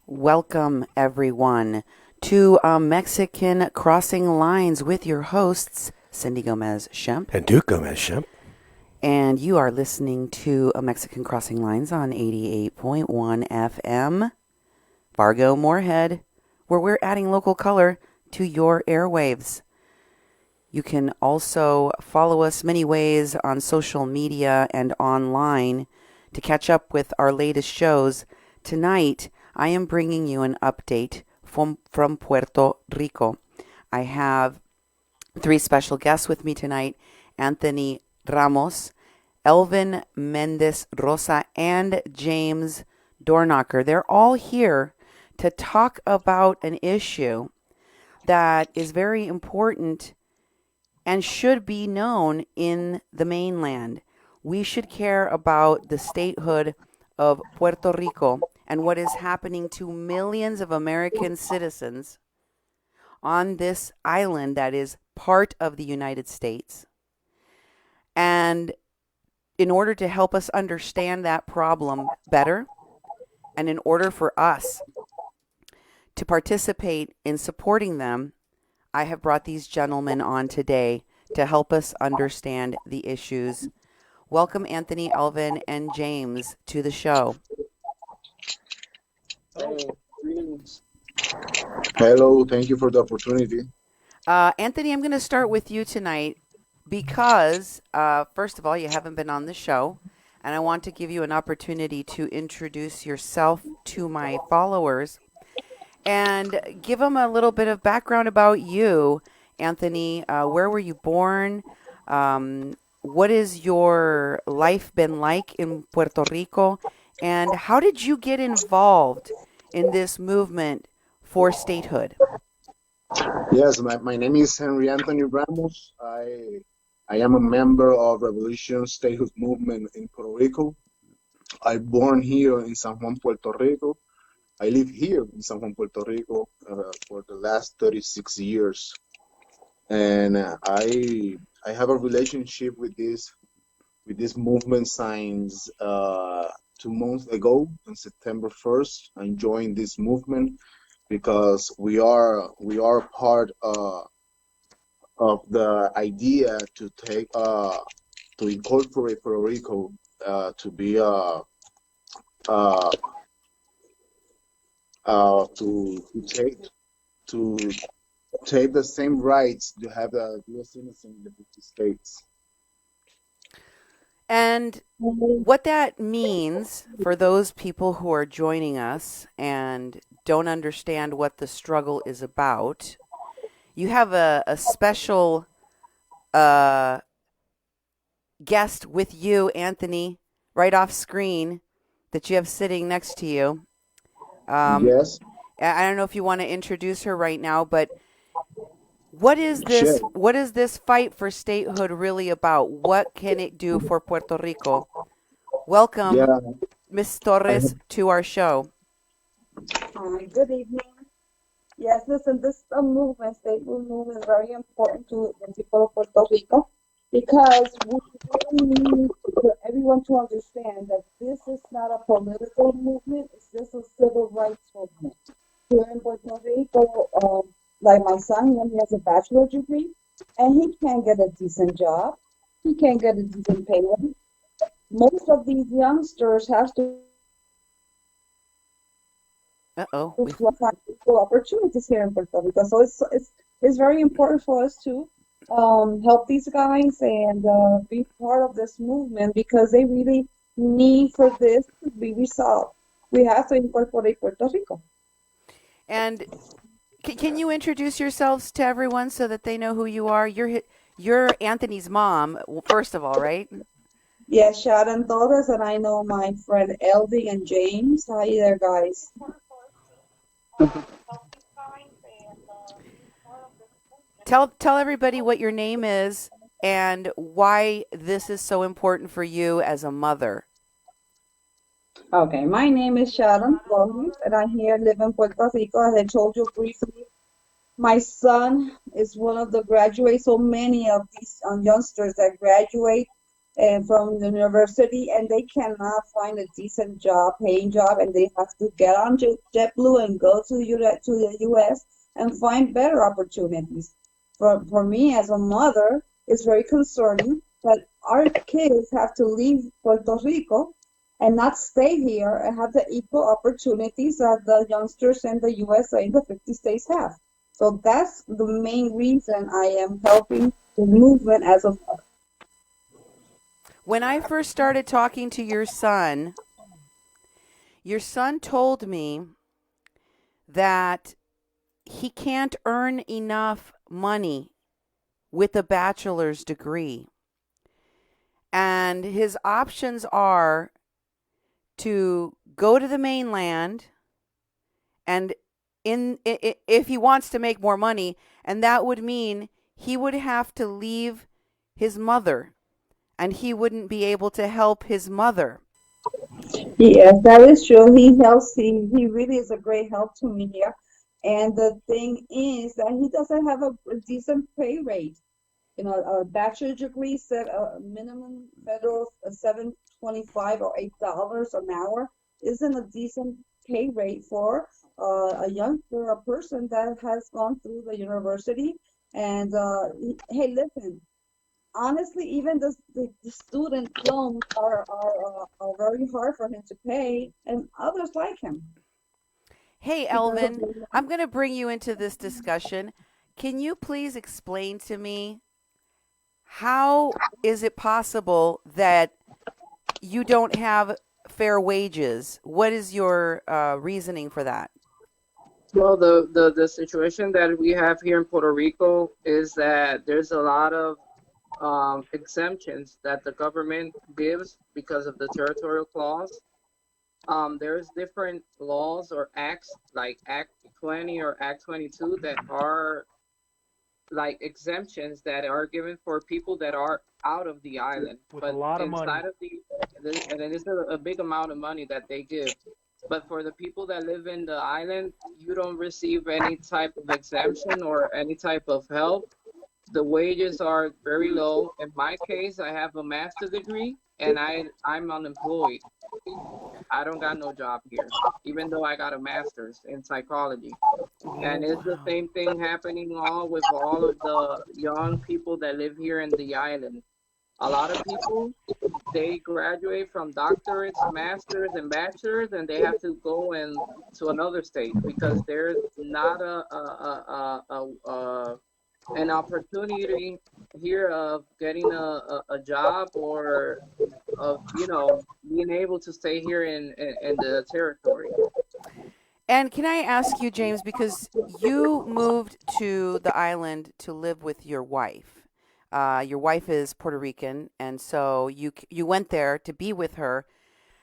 Welcome, everyone, to Mexican Crossing Lines with your hosts, Cindy Gomez-Schempp. And Duke Gomez-Schempp. And you are listening to a Mexican Crossing Lines on 88.1 FM, Fargo, Moorhead, where we're adding local color to your airwaves. You can also follow us many ways on social media and online to catch up with our latest shows. Tonight, I am bringing you an update from Puerto Rico. I have three special guests with me tonight: Anthony Ramos, Elvin Mendez-Rosa, and James Dornacker. They're all here to talk about an issue that is very important and should be known in the mainland. We should care about the statehood of Puerto Rico and what is happening to millions of American citizens on this island that is part of the United States. And in order to help us understand that problem better, and in order for us to participate in supporting them, I have brought these gentlemen on today to help us understand the issues. Welcome, Anthony, Elvin, and James, to the show. Hello, thank you for the opportunity. Anthony, I'm going to start with you tonight because, first of all, you haven't been on the show, and I want to give you an opportunity to introduce yourself to my followers and give them a little bit of background about you, Anthony. Where were you born? What has your life been like in Puerto Rico? And how did you get involved in this movement for statehood? Yes, my name is Henry Anthony Ramos. I am a member of Revolution Statehood movement in Puerto Rico. I born here in San Juan, Puerto Rico. I live here in San Juan, Puerto Rico for the last 36 years. And I have a relationship with this movement since 2 months ago, on September 1st. I joined this movement because we are part of the idea to incorporate Puerto Rico to be uh, to to take the same rights to have a U.S. citizen in the 50 states. And what that means for those people who are joining us and don't understand what the struggle is about, you have a special uh, guest with you, Anthony, right off screen that you have sitting next to you. Um, Yes, I don't know if you want to introduce her right now, but what is sure. this? What is this fight for statehood really about? What can it do for Puerto Rico? Yeah, Welcome, Miss I Torres, to our show. Hi, good evening. Yes, listen, this movement, statehood movement, is very important to the people of Puerto Rico because we really need for everyone to understand that this is not a political movement, it's just a civil rights movement. Here in Puerto Rico, like my son, he has a bachelor degree and he can't get a decent job. He can't get a decent pay. Most of these youngsters have to Uh-oh. to find equal opportunities here in Puerto Rico. So it's very important for us to help these guys and be part of this movement because they really need for this to be resolved. We have to incorporate Puerto Rico. And can you introduce yourselves to everyone so that they know who you are? You're Anthony's mom, first of all, right? Yes, Sharon Torres, and I know my friend Elvin and James. Hi there, guys. Tell everybody what your name is and why this is so important for you as a mother. Okay, my name is Sharon Torres, and I here live in Puerto Rico. As I told you briefly, my son is one of the graduates. So many of these youngsters that graduate from the university and they cannot find a decent job, paying job, and they have to get on JetBlue and go to the U.S. and find better opportunities. For me as a mother, it's very concerning that our kids have to leave Puerto Rico and not stay here and have the equal opportunities that the youngsters in the USA, the 50 states have. So that's the main reason I am helping the movement as of When I first started talking to your son told me that he can't earn enough money with a bachelor's degree. And his options are to go to the mainland and if he wants to make more money, and that would mean he would have to leave his mother and he wouldn't be able to help his mother. Yes, that is true. He helps. He really is a great help to me here. And the thing is that he doesn't have a decent pay rate. You know, a bachelor degree said a minimum federal 7.25 or $8 an hour isn't a decent pay rate for a young for a person that has gone through the university. And hey, listen, honestly, even the student loans are very hard for him to pay, and others like him Hey, because of Elvin, I'm going to bring you into this discussion. Can you please explain to me how is it possible that you don't have fair wages? What is your reasoning for that? Well, the situation that we have here in Puerto Rico is that there's a lot of exemptions that the government gives because of the territorial clause. There's different laws or acts like Act 20 or Act 22 that are like exemptions that are given for people that are out of the island, with a but lot of money. inside of and it is a big amount of money that they give. But for the people that live in the island, you don't receive any type of exemption or any type of help. The wages are very low. In my case, I have a master's degree and I'm unemployed. I don't got no job here, even though I got a master's in psychology. Oh, And it's the wow. same thing happening all with all of the young people that live here in the island. A lot of people, they graduate from doctorates, masters, and bachelors, and they have to go in to another state because there's not an opportunity here of getting a job or of being able to stay here in the territory. And can I ask you, James, because you moved to the island to live with your wife. Your wife is Puerto Rican, and so you went there to be with her.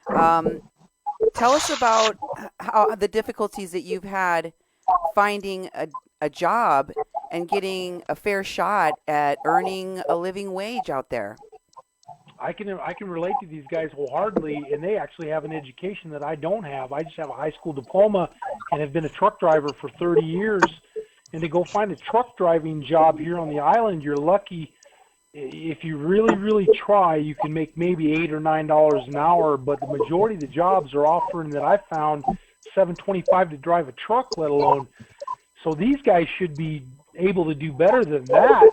Um, Tell us about how the difficulties that you've had finding a job and getting a fair shot at earning a living wage out there. I can relate to these guys wholeheartedly, and they actually have an education that I don't have. I just have a high school diploma and have been a truck driver for 30 years. And to go find a truck driving job here on the island, you're lucky. If you really, really try, you can make maybe $8 or $9 an hour. But the majority of the jobs are offering that I found $7.25 to drive a truck, let alone. So these guys should be able to do better than that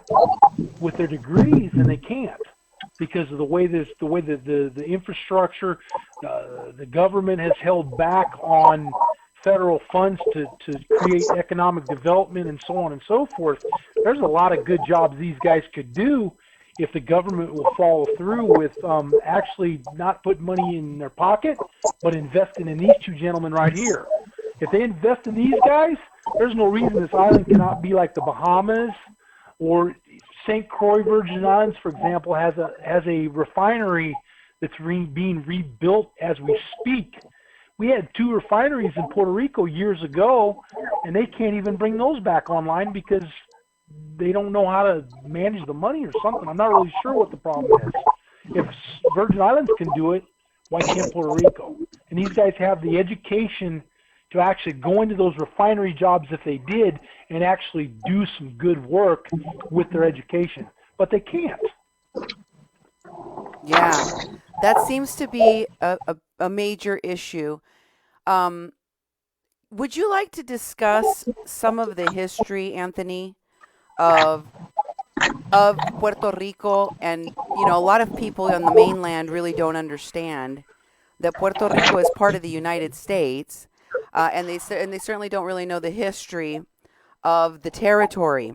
with their degrees, and they can't, because of the way the infrastructure, the government has held back on federal funds to create economic development and so on and so forth. There's a lot of good jobs these guys could do if the government will follow through with actually not putting money in their pocket, but investing in these two gentlemen right here. If they invest in these guys, there's no reason this island cannot be like the Bahamas or St. Croix Virgin Islands, for example, has a refinery that's being rebuilt as we speak. We had 2 refineries in Puerto Rico years ago, and they can't even bring those back online because they don't know how to manage the money or something. I'm not really sure what the problem is. If Virgin Islands can do it, why can't Puerto Rico? And these guys have the education to actually go into those refinery jobs if they did and actually do some good work with their education. But they can't. Yeah, that seems to be a major issue. Would you like to discuss some of the history, Anthony, of Puerto Rico? And a lot of people on the mainland really don't understand that Puerto Rico is part of the United States, and they certainly don't really know the history of the territory.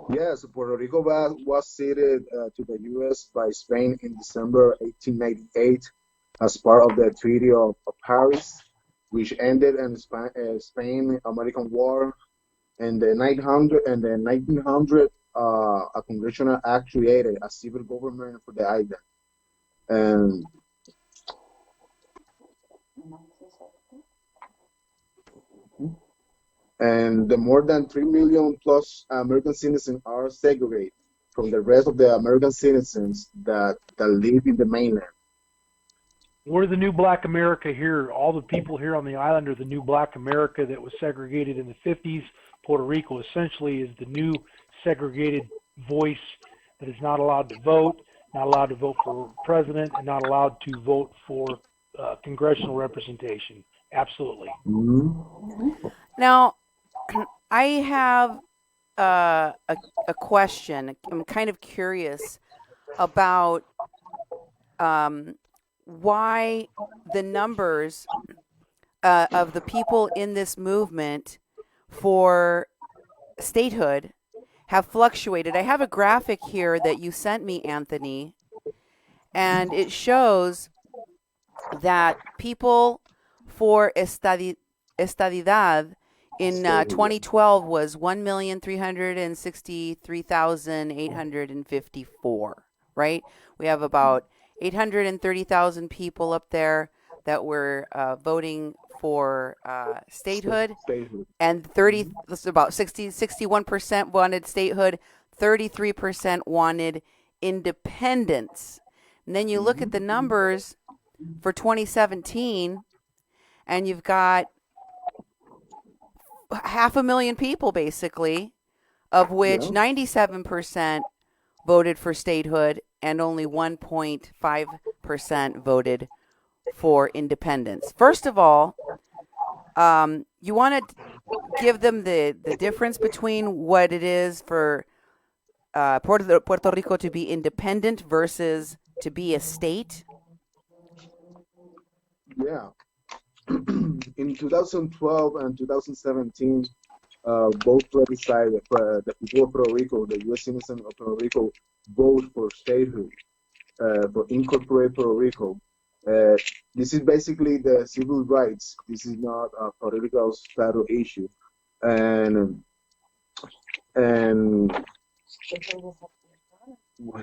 Yes, Puerto Rico was ceded to the U.S. by Spain in December 1898 as part of the Treaty of Paris, which ended in Spain-American War. In the 1900, a congressional act created a civil government for the island. And the more than 3 million plus American citizens are segregated from the rest of the American citizens that live in the mainland. We're the new black America here. All the people here on the island are the new black America that was segregated in the 50s. Puerto Rico essentially is the new segregated voice that is not allowed to vote for president, and not allowed to vote for congressional representation. Absolutely. Mm-hmm. Now, I have a question. I'm kind of curious about why the numbers of the people in this movement for statehood have fluctuated. I have a graphic here that you sent me, Anthony, and it shows that people for estadidad in 2012 was 1,363,854, right? We have about 830,000 people up there that were voting for statehood, and 61% wanted statehood, 33% wanted independence. And then you look at the numbers for 2017, and you've got 500,000 people, basically, of which 97% voted for statehood and only 1.5% voted for independence. First of all, you want to give them the difference between what it is for Puerto Rico to be independent versus to be a state? Yeah. In 2012 and 2017, both plebiscite, the people of Puerto Rico, the U.S. citizens of Puerto Rico, vote for statehood, for incorporate Puerto Rico. Uh, this is basically the civil rights. This is not a political status issue, and and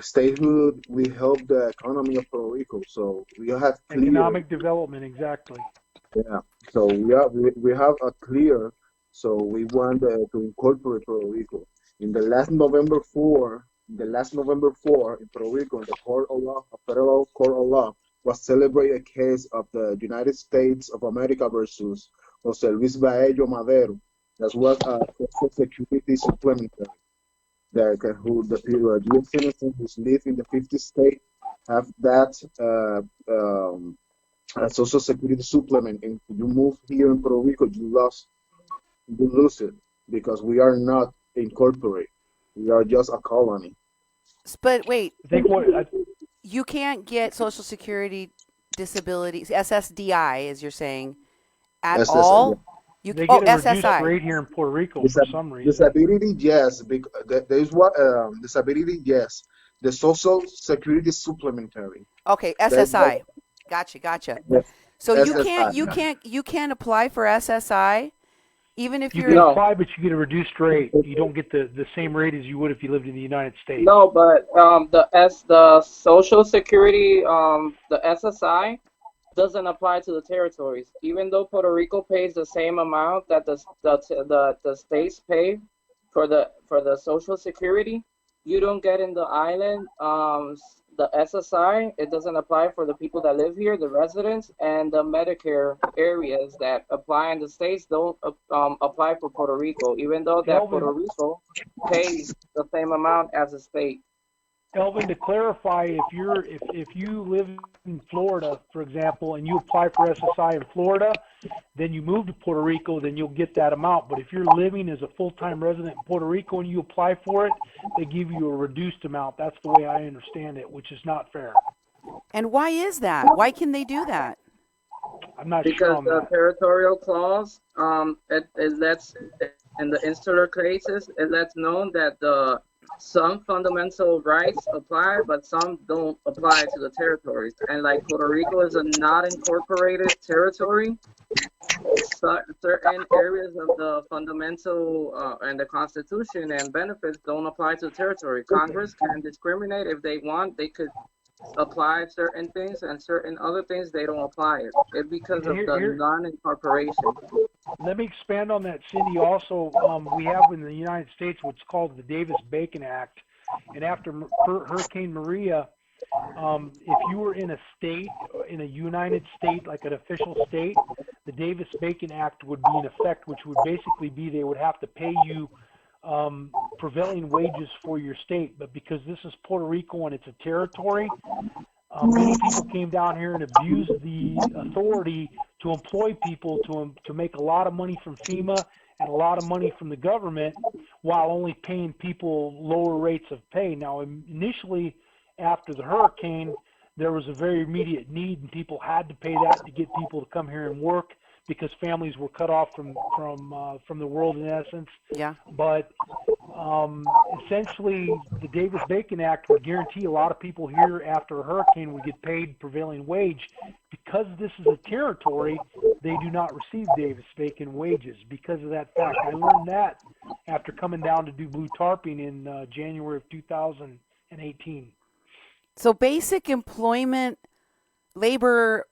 statehood will help the economy of Puerto Rico. So we have clear, Economic development, exactly. yeah. So we have a clear. So we want to incorporate Puerto Rico. In the last November 4, in Puerto Rico, the Court of Law, a federal court of law, was celebrate a case of the United States of America versus Jose Luis Baello Madero. That was a social security supplementary. The U.S. citizens who live in the 50 state have that a social security supplement. And if you move here in Puerto Rico, you lose it because we are not incorporated. We are just a colony. But wait, I think what you can't get Social Security disability, SSDI, as you're saying, at SSI, all? yeah. You they oh, get a reduced SSI. rate here in Puerto Rico for some reason. Disability, yes. There is what disability, yes. The social security supplementary. Okay, That- SSI. Gotcha. Yes, So SSI. you can't apply for SSI even if You you're can No. apply, but you get a reduced rate. You don't get the same rate as you would if you lived in the United States. No, but the Social Security, the SSI doesn't apply to the territories. Even though Puerto Rico pays the same amount that the states pay for the Social Security, you don't get in the island the SSI. It doesn't apply for the people that live here, the residents, and the Medicare areas that apply in the states don't apply for Puerto Rico, even though that Elvin. Puerto Rico pays the same amount as the state. Elvin, to clarify, if you live in Florida, for example, and you apply for SSI in Florida, then you move to Puerto Rico, then you'll get that amount. But if you're living as a full-time resident in Puerto Rico and you apply for it, they give you a reduced amount. That's the way I understand it, which is not fair. And why is that? Why can they do that? I'm not sure Because on the that. territorial clause, it lets, in the insular cases, it lets known that some fundamental rights apply, but some don't apply to the territories. And like Puerto Rico is a not incorporated territory, certain areas of the fundamental and the Constitution and benefits don't apply to the territory. Congress can discriminate if they want. They could apply certain things, and certain other things they don't apply it. It's because of the non-incorporation. Let me expand on that, Cindy. Also, we have in the United States what's called the Davis-Bacon Act. And after Hurricane Maria, if you were in a state, in a United State, like an official state, the Davis-Bacon Act would be in effect, which would basically be they would have to pay you prevailing wages for your state. But because this is Puerto Rico and it's a territory, many people came down here and abused the authority to employ people to make a lot of money from FEMA and a lot of money from the government while only paying people lower rates of pay. Now, initially, after the hurricane, there was a very immediate need and people had to pay that to get people to come here and work because families were cut off from the world in essence. Yeah. But essentially, the Davis-Bacon Act would guarantee a lot of people here after a hurricane would get paid prevailing wage. Because this is a territory, they do not receive Davis-Bacon wages because of that fact. I learned that after coming down to do blue tarping in January of 2018. So basic employment, labor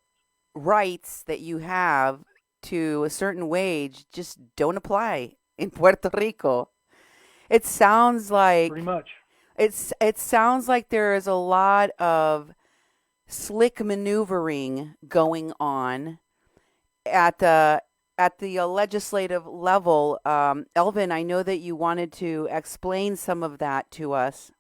rights that you have to a certain wage just don't apply in Puerto Rico. It sounds like Pretty much. it sounds like there is a lot of slick maneuvering going on at the legislative level. Elvin, I know that you wanted to explain some of that to us.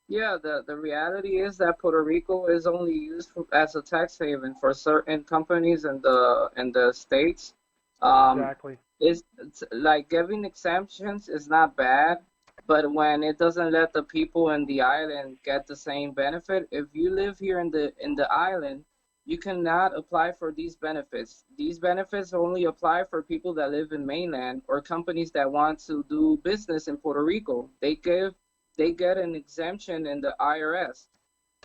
Yeah, the reality is that Puerto Rico is only used as a tax haven for certain companies in the states. Exactly. It's like giving exemptions is not bad, But when it doesn't let the people in the island get the same benefit, if you live here in the island, you cannot apply for these benefits. These benefits only apply for people that live in mainland or companies that want to do business in Puerto Rico. They get an exemption in the IRS.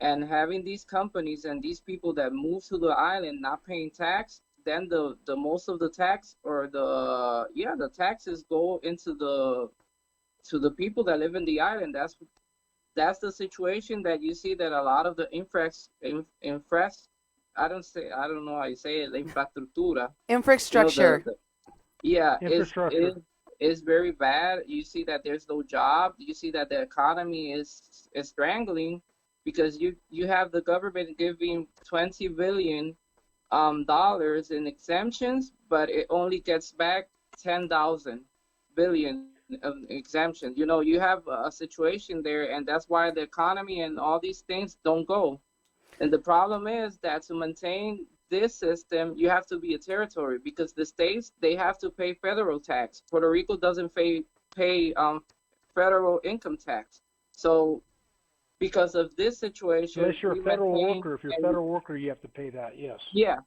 And having these companies and these people that move to the island not paying tax, then the most of the tax or the taxes go into the people that live in the island. That's the situation that you see, that a lot of the I don't know how you say it, la infraestructura. Infrastructure. Infrastructure. Is very bad. You see that there's no job. You see that the economy is strangling because you have the government giving $20 billion dollars in exemptions, but it only gets back 10,000 billion of exemptions. You have a situation there, and that's why the economy and all these things don't go. And the problem is that to maintain this system, you have to be a territory, because the states, they have to pay federal tax. Puerto Rico doesn't pay federal income tax. So because of this situation, Unless you're a federal worker, if you're a federal worker, you have to pay that. Yes. Yeah,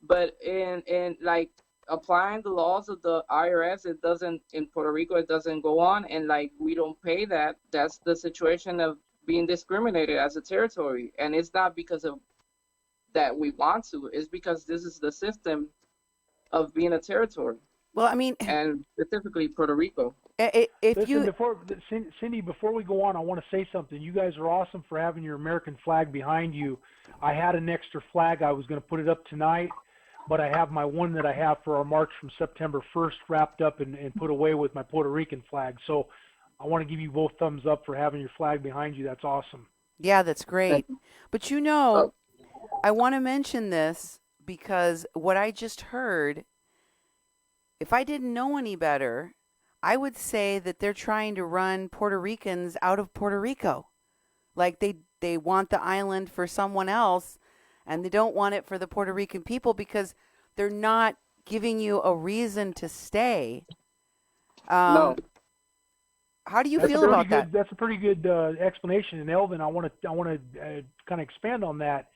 but in like applying the laws of the IRS, it doesn't, in Puerto Rico, it doesn't go on, and like we don't pay that. That's the situation of being discriminated as a territory, and it's not because of that we want to. It's because this is the system of being a territory. Well, I mean, and specifically Puerto Rico. Cindy, before we go on, I want to say something. You guys are awesome for having your American flag behind you. I had an extra flag. I was going to put it up tonight, but I have my one that I have for our march from September 1st wrapped up and put away with my Puerto Rican flag. So I want to give you both thumbs up for having your flag behind you. That's awesome. Yeah, that's great. But I want to mention this because what I just heard, if I didn't know any better, I would say that they're trying to run Puerto Ricans out of Puerto Rico. Like they want the island for someone else, and they don't want it for the Puerto Rican people because they're not giving you a reason to stay. No. How do you feel about that? That's a pretty good explanation. And Elvin, I want to kind of expand on that.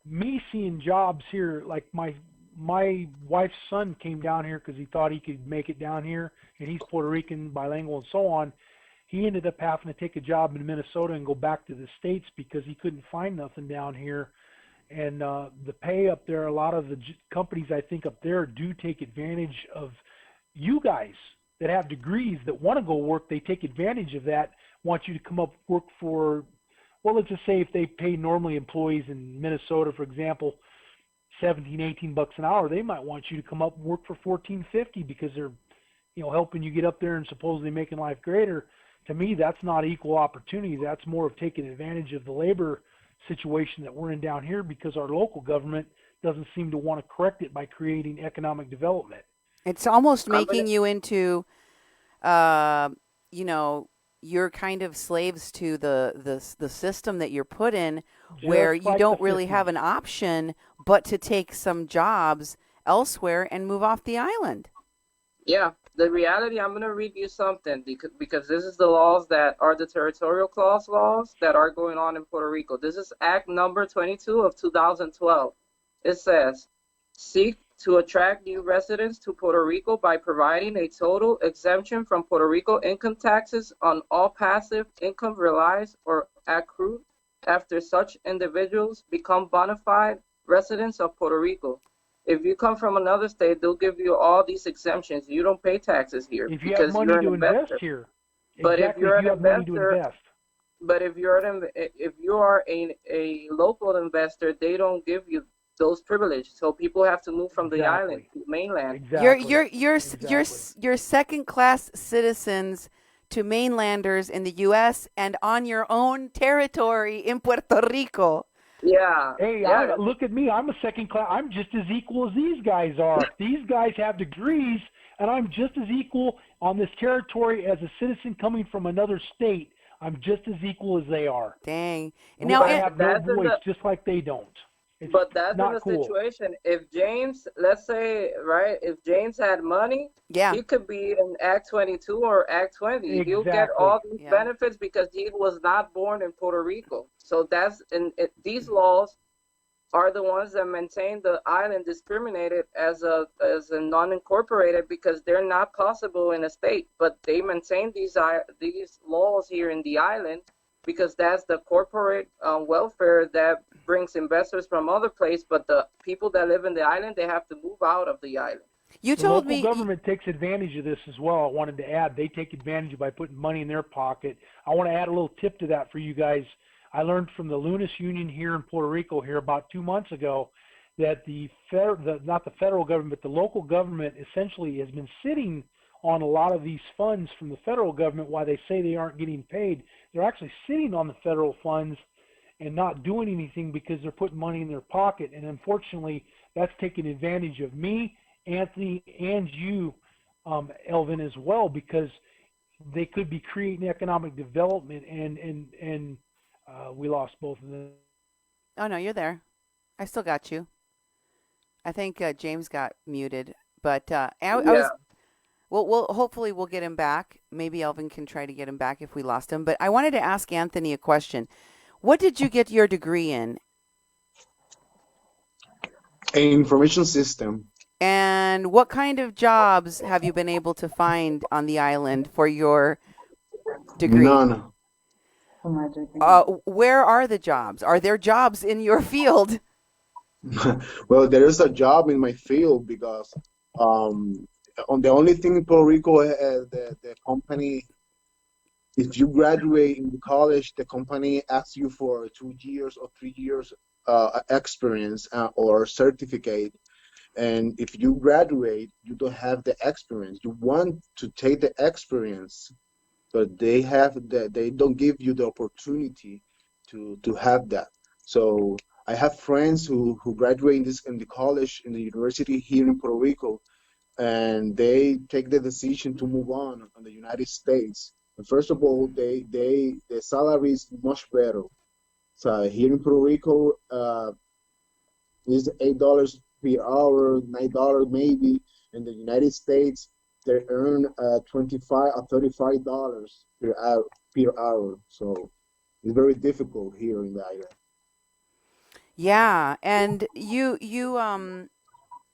Me seeing jobs here, like my wife's son came down here because he thought he could make it down here, and he's Puerto Rican, bilingual, and so on. He ended up having to take a job in Minnesota and go back to the States because he couldn't find nothing down here. And the pay up there, a lot of the companies I think up there do take advantage of you guys that have degrees that want to go work. They take advantage of that, want you to come up work for, well, let's just say if they pay normally employees in Minnesota, for example, $17-18 an hour, they might want you to come up and work for $14.50 because they're, helping you get up there and supposedly making life greater. To me, that's not equal opportunity. That's more of taking advantage of the labor situation that we're in down here because our local government doesn't seem to want to correct it by creating economic development. It's almost making you into, you're kind of slaves to the system that you're put in, where you don't really have an option but to take some jobs elsewhere and move off the island. Yeah, the reality, I'm going to read you something because this is the laws that are the territorial clause laws that are going on in Puerto Rico. This is Act number 22 of 2012. It says, seek to attract new residents to Puerto Rico by providing a total exemption from Puerto Rico income taxes on all passive income realized or accrued after such individuals become bona fide residents of Puerto Rico. If you come from another state, they'll give you all these exemptions. You don't pay taxes here if you have money to invest here. But if you're an investor, but if you are a local investor, they don't give you those privileges. So people have to move from the island to the mainland. You're second-class citizens to mainlanders in the U.S. and on your own territory in Puerto Rico. Yeah. Hey, look at me. I'm a second class. I'm just as equal as these guys are. These guys have degrees, and I'm just as equal on this territory as a citizen coming from another state. I'm just as equal as they are. Dang. And now I have no voice, just like they don't. It's But that's in not a cool. situation. If James, let's say, right, if James had money, Yeah. he could be in Act 22 or Act 20. He'll get Exactly. all these Yeah. benefits because he was not born in Puerto Rico. So that's these laws are the ones that maintain the island discriminated as a non-incorporated because they're not possible in a state, but they maintain these laws here in the island because that's the corporate welfare that brings investors from other places. But the people that live in the island, they have to move out of the island. You The told local me. government takes advantage of this as well. I wanted to add they take advantage by putting money in their pocket. I want to add a little tip to that for you guys. I learned from the Lunas Union here in Puerto Rico here about 2 months ago that not the federal government, but the local government essentially has been sitting on a lot of these funds from the federal government while they say they aren't getting paid. They're actually sitting on the federal funds and not doing anything because they're putting money in their pocket. And unfortunately, that's taking advantage of me, Anthony, and you, Elvin, as well, because they could be creating economic development, and we lost both of them. Oh no, you're there. I still got you. I think James got muted, but I Yeah. was. Well, hopefully we'll get him back. Maybe Elvin can try to get him back if we lost him. But I wanted to ask Anthony a question. What did you get your degree in? Information system. And what kind of jobs have you been able to find on the island for your degree? None. Where are the jobs? Are there jobs in your field? Well, there is a job in my field because on the only thing in Puerto Rico, the company, if you graduate in college, the company asks you for 2 years or 3 years experience or certificate. And if you graduate, you don't have the experience. You want to take the experience, but they don't give you the opportunity to have that. So I have friends who graduate in the college in the university here in Puerto Rico, and they take the decision to move on the United States. And first of all, the salary is much better. So here in Puerto Rico, is $8 per hour, $9 maybe. In the United States, they earn 25 or $35 per hour. So it's very difficult here in the island. Yeah, and you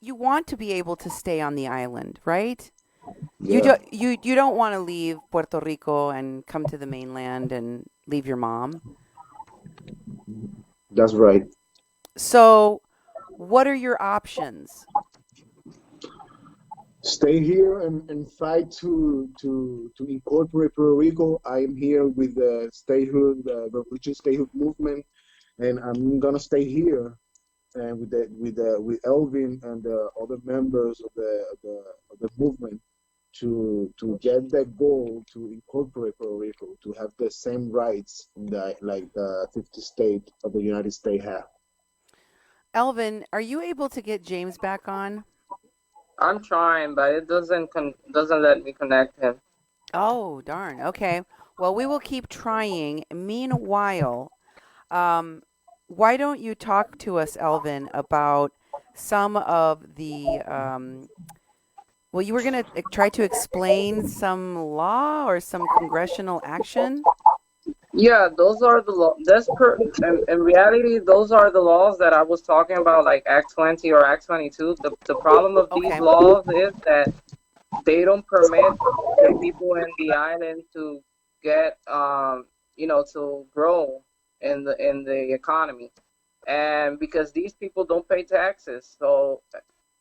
want to be able to stay on the island, right? Yeah, You don't want to leave Puerto Rico and come to the mainland and leave your mom. that's right. So, what are your options? Stay here and fight to incorporate Puerto Rico. I am here with the statehood, the Revolution Statehood movement, and I'm gonna stay here and with Elvin and the other members of the movement to get that goal to incorporate Puerto Rico to have the same rights that like the 50 states of the United States have. Elvin, are you able to get James back on? I'm trying, but it doesn't let me connect him. Oh, darn. Okay. Well, we will keep trying. Meanwhile, why don't you talk to us, Elvin, about some of the well, you were going to try to explain some law or some congressional action? Yeah, those are the law. In reality, those are the laws that I was talking about, like Act 20 or Act 22. The problem of these Okay. laws is that they don't permit the people in the island to get, to grow in the economy, and because these people don't pay taxes, so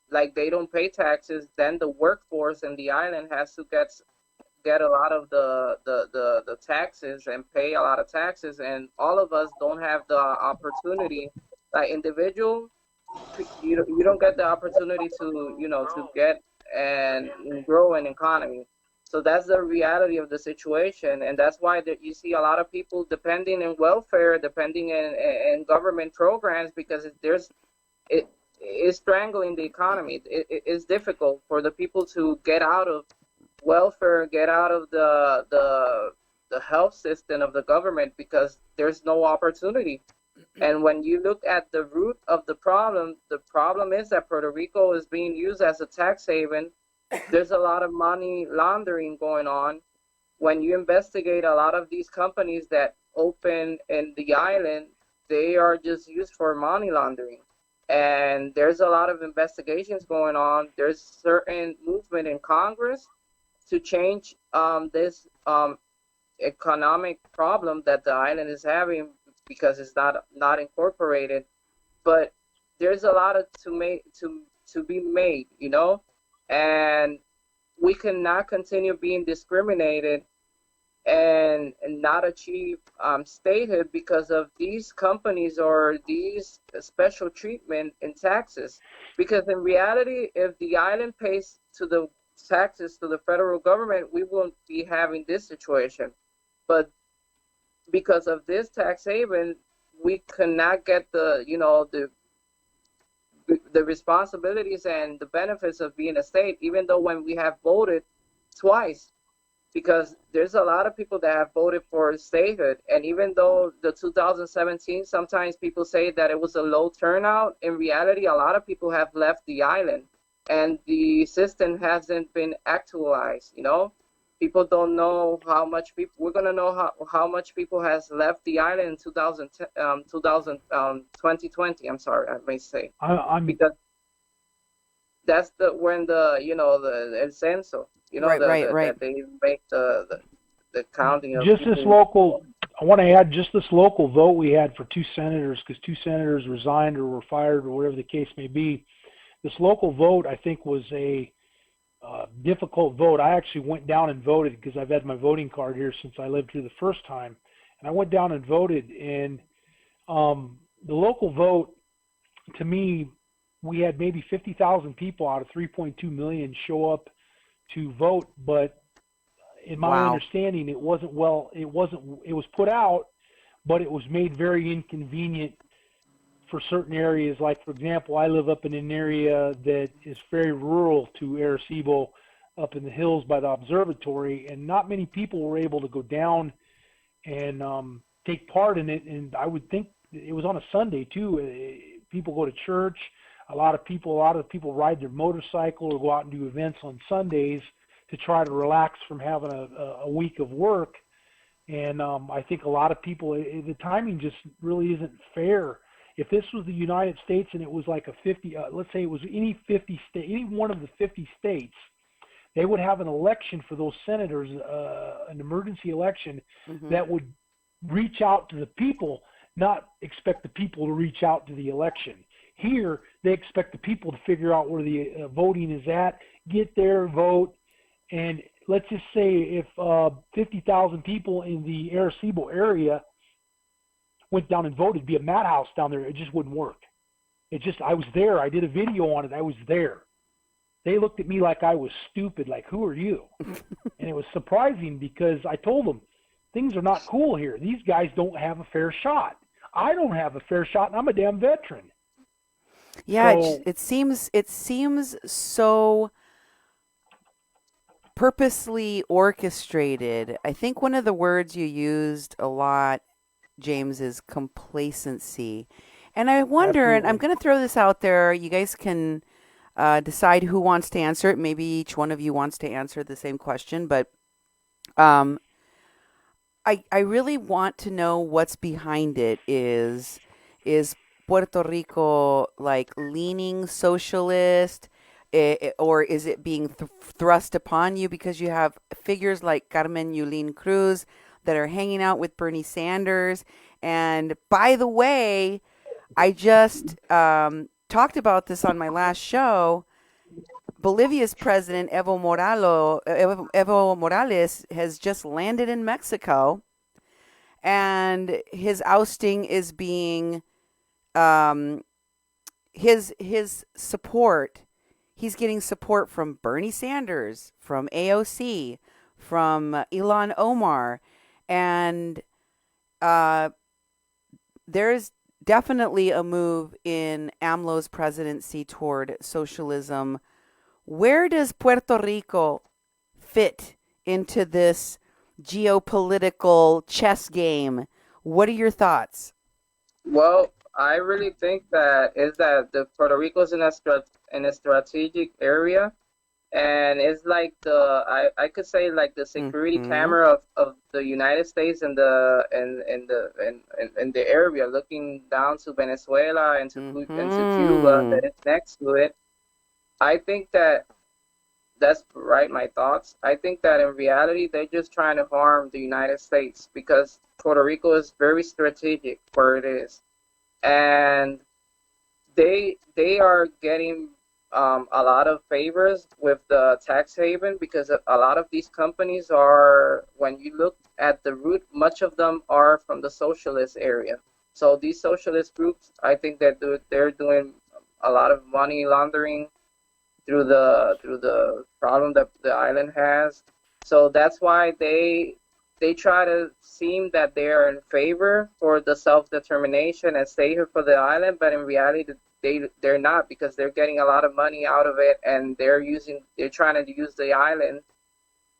like they don't pay taxes, then the workforce in the island has to get a lot of the taxes and pay a lot of taxes, and all of us don't have the opportunity, like individual, you don't get the opportunity to get and grow an economy. So that's the reality of the situation, and that's why that you see a lot of people depending in welfare, depending in government programs, because it is strangling the economy. It's difficult for the people to get out of welfare, get out of the health system of the government because there's no opportunity. And when you look at the root of the problem is that Puerto Rico is being used as a tax haven. There's a lot of money laundering going on. When you investigate a lot of these companies that open in the island, they are just used for money laundering. And there's a lot of investigations going on. There's certain movement in Congress to change this economic problem that the island is having because it's not incorporated. But there's a lot of to be made, and we cannot continue being discriminated and not achieve statehood because of these companies or these special treatment in taxes. Because in reality, if the island pays to the taxes to the federal government, we won't be having this situation. But because of this tax haven, we cannot get the responsibilities and the benefits of being a state, even though when we have voted twice, because there's a lot of people that have voted for statehood. And even though the 2017, sometimes people say that it was a low turnout, in reality, a lot of people have left the island and the system hasn't been actualized, People don't know how much people, we're going to know how much people has left the island in 2020, I'm sorry, I may say. Because that's when the el censo, Right. that they make the counting of Just people. this local, I want to add just this local vote we had for 2 senators, because 2 senators resigned or were fired or whatever the case may be. This local vote, I think, was a difficult vote. I actually went down and voted because I've had my voting card here since I lived here the first time. And I went down and voted, and the local vote, to me, we had maybe 50,000 people out of 3.2 million show up to vote, but in my understanding, it was put out, but it was made very inconvenient for certain areas. Like, for example, I live up in an area that is very rural to Arecibo, up in the hills by the observatory, and not many people were able to go down and take part in it. And I would think it was on a Sunday too. People go to church. A lot of people ride their motorcycle or go out and do events on Sundays to try to relax from having a week of work. And I think a lot of people, the timing just really isn't fair. If this was the United States and it was like a 50, let's say it was any one of the 50 states, they would have an election for those senators, an emergency election that would reach out to the people, not expect the people to reach out to the election. Here, they expect the people to figure out where the voting is at, get there, vote, and let's just say if 50,000 people in the Arecibo area went down and voted, it'd be a madhouse down there. It just wouldn't work. I was there. I did a video on it. I was there. They looked at me like I was stupid, like, who are you? And it was surprising because I told them, things are not cool here. These guys don't have a fair shot. I don't have a fair shot, and I'm a damn veteran. Yeah, So, it seems so purposely orchestrated. I think one of the words you used a lot, James, is complacency. And I wonder, and I'm going to throw this out there, you guys can decide who wants to answer it. Maybe each one of you wants to answer the same question, but I really want to know what's behind it. Is Puerto Rico like leaning socialist, or is it being thrust upon you because you have figures like Carmen Yulín Cruz that are hanging out with Bernie Sanders? And by the way, I just talked about this on my last show. Bolivia's president, Evo Morales, has just landed in Mexico, and his ousting is being his support. He's getting support from Bernie Sanders, from AOC, from Ilhan Omar, and there's definitely a move in AMLO's presidency toward socialism. Where does Puerto Rico fit into this geopolitical chess game? What are your thoughts? Well, I really think that the Puerto Rico's in a strategic area, and it's like I could say like the security Mm-hmm. camera of the United States and in the area, looking down to Venezuela and to Cuba Mm-hmm. that is next to it. I think that's right, my thoughts. I think that in reality they're just trying to harm the United States because Puerto Rico is very strategic where it is, and they are getting a lot of favors with the tax haven because a lot of these companies are, when you look at the root, much of them are from the socialist area. So these socialist groups, I think that they're doing a lot of money laundering through the problem that the island has. So that's why they try to seem that they are in favor for the self-determination and stay here for the island, but in reality they're not, because they're getting a lot of money out of it, and they're trying to use the island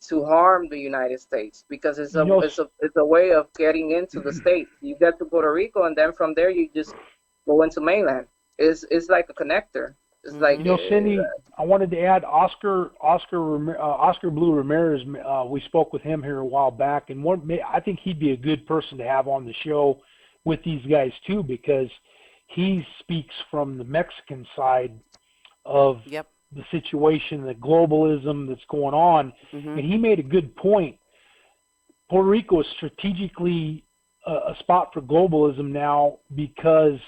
to harm the United States because You know, it's a way of getting into the state. You get to Puerto Rico, and then from there you just go into mainland. It's like a connector. It's like Cindy, I wanted to add Oscar Blue Ramirez. We spoke with him here a while back, and I think he'd be a good person to have on the show with these guys too, because he speaks from the Mexican side of Yep. the situation, the globalism that's going on, Mm-hmm. and he made a good point. Puerto Rico is strategically a spot for globalism now because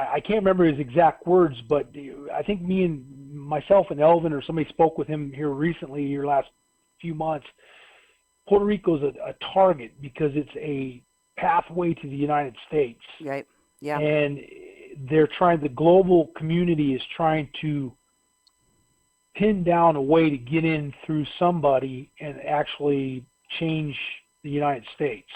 I can't remember his exact words, but I think myself and Elvin or somebody spoke with him here recently, here last few months. Puerto Rico is a target because it's a pathway to the United States. Right. Yeah. And the global community is trying to pin down a way to get in through somebody and actually change the United States.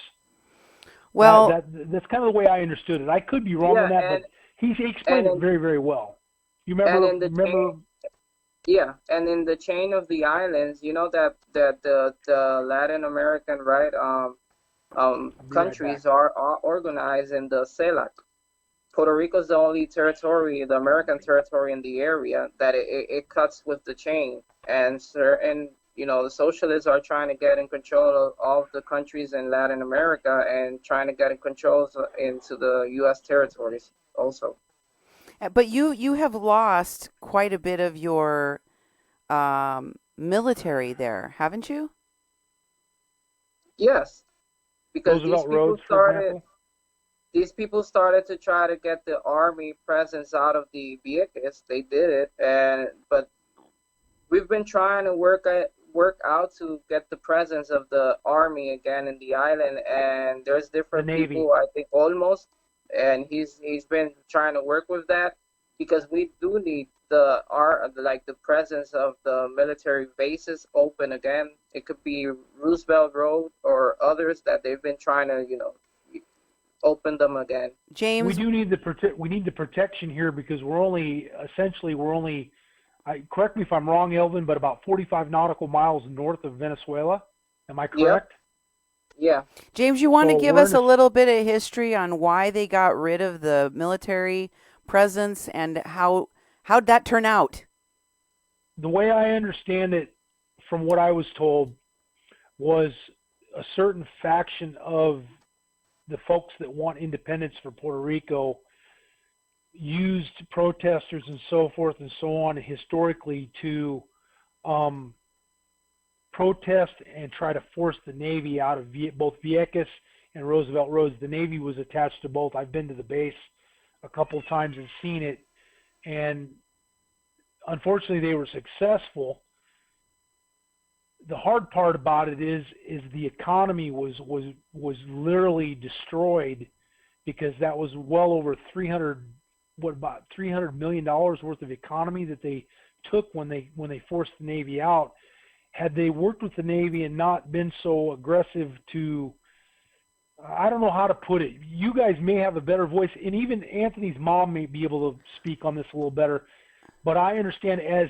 Well, That's kind of the way I understood it. I could be wrong on that, but he explained it very, very well. You remember? Yeah, and in the chain of the islands, you know that the Latin American, right, countries are organized in the CELAC. Puerto Rico is the only territory, the American territory in the area that it cuts with the chain, and the socialists are trying to get in control of all the countries in Latin America and trying to get in control into the U.S. territories also. but you have lost quite a bit of your military there, haven't you? Yes, because Roosevelt Roads, for example. these people started to try to get the army presence out of the Vieques. They did it, but we've been trying to work out to get the presence of the army again in the island, and there's different people, I think almost, and he's been trying to work with that because we do need the presence of the military bases open again. It could be Roosevelt Road or others that they've been trying to open them again. James, we do need the protection here because we're only correct me if I'm wrong, Elvin, but about 45 nautical miles north of Venezuela. Am I correct? Yep. Yeah. James, you want to give us a little bit of history on why they got rid of the military presence and how'd that turn out? The way I understand it, from what I was told, was a certain faction of the folks that want independence for Puerto Rico used protesters and so forth and so on historically to protest and try to force the Navy out of both Vieques and Roosevelt Roads. The Navy was attached to both. I've been to the base a couple of times and seen it, and unfortunately they were successful. The hard part about it is the economy was literally destroyed because that was well over $300 million worth of economy that they took when they forced the Navy out. Had they worked with the Navy and not been so aggressive to, I don't know how to put it. You guys may have a better voice, and even Anthony's mom may be able to speak on this a little better. But I understand as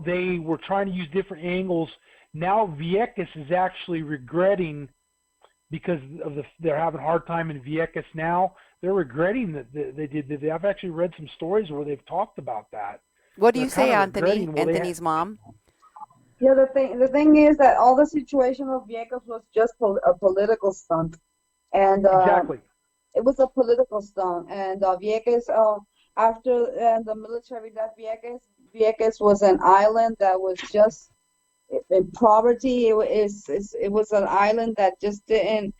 they were trying to use different angles, now Vieques is actually regretting because of they're having a hard time in Vieques now. They're regretting that they did that. I've actually read some stories where they've talked about that. What do They're you say, kind of Anthony? regretting, well, Anthony's mom? Yeah, the thing is that all the situation of Vieques was just a political stunt, and Exactly. it was a political stunt. And Vieques, after the military left Vieques, Vieques was an island that was just in poverty. It was an island that just didn't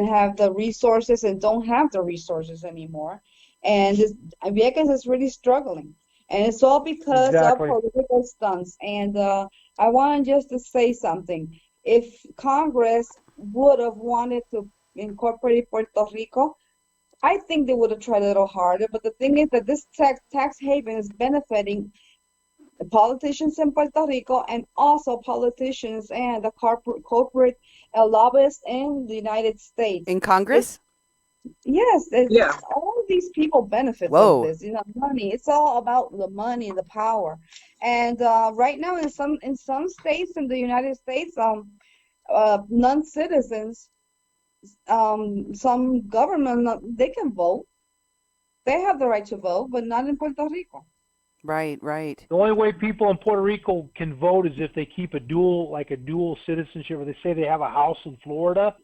have the resources and don't have the resources anymore. And Vieques is really struggling. And it's all because of Exactly. political stunts. And I want just to say something. If Congress would have wanted to incorporate Puerto Rico, I think they would have tried a little harder. But the thing is that this tax haven is benefiting the politicians in Puerto Rico and also politicians and the corporate lobbyists in the United States. In Congress? Yes, Yeah. all of these people benefit Whoa. from this. Money. It's all about the money, the power. And right now, in some states in the United States, non-citizens, some government, they can vote. They have the right to vote, but not in Puerto Rico. Right, right. The only way people in Puerto Rico can vote is if they keep a dual citizenship, or they say they have a house in Florida,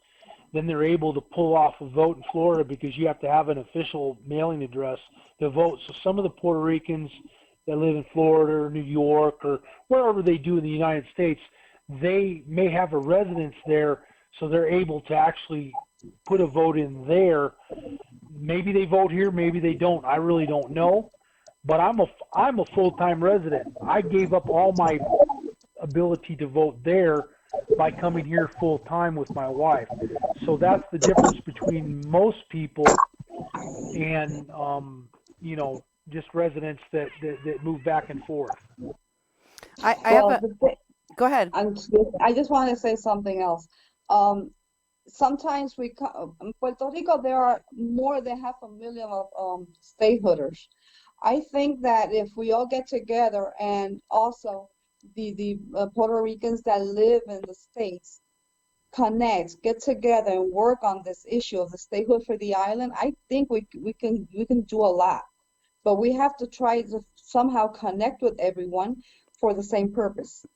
then they're able to pull off a vote in Florida because you have to have an official mailing address to vote. So some of the Puerto Ricans that live in Florida or New York or wherever they do in the United States, they may have a residence there, so they're able to actually put a vote in there. Maybe they vote here, maybe they don't. I really don't know. But I'm a full-time resident. I gave up all my ability to vote there by coming here full-time with my wife. So that's the difference between most people and just residents that move back and forth. I have go ahead. I just want to say something else. Sometimes in Puerto Rico, there are more than 500,000 of statehooders. I think that if we all get together and also the Puerto Ricans that live in the States get together and work on this issue of the statehood for the island, I think we can do a lot. But we have to try to somehow connect with everyone for the same purpose.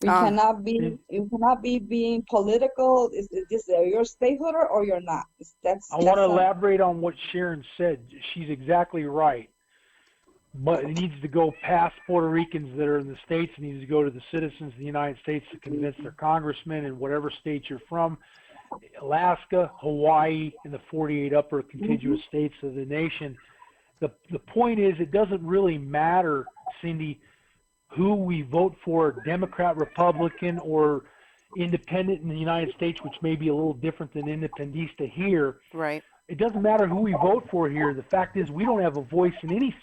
You cannot be being political. Is this you're a stateholder or you're not? I want to elaborate on what Sharon said. She's exactly right. But it needs to go past Puerto Ricans that are in the States. It needs to go to the citizens of the United States to convince their congressmen in whatever state you're from, Alaska, Hawaii, and the 48 upper contiguous states of the nation. The point is, it doesn't really matter, Cindy, who we vote for, Democrat, Republican, or independent in the United States, which may be a little different than independista here. Right. It doesn't matter who we vote for here. The fact is, we don't have a voice in any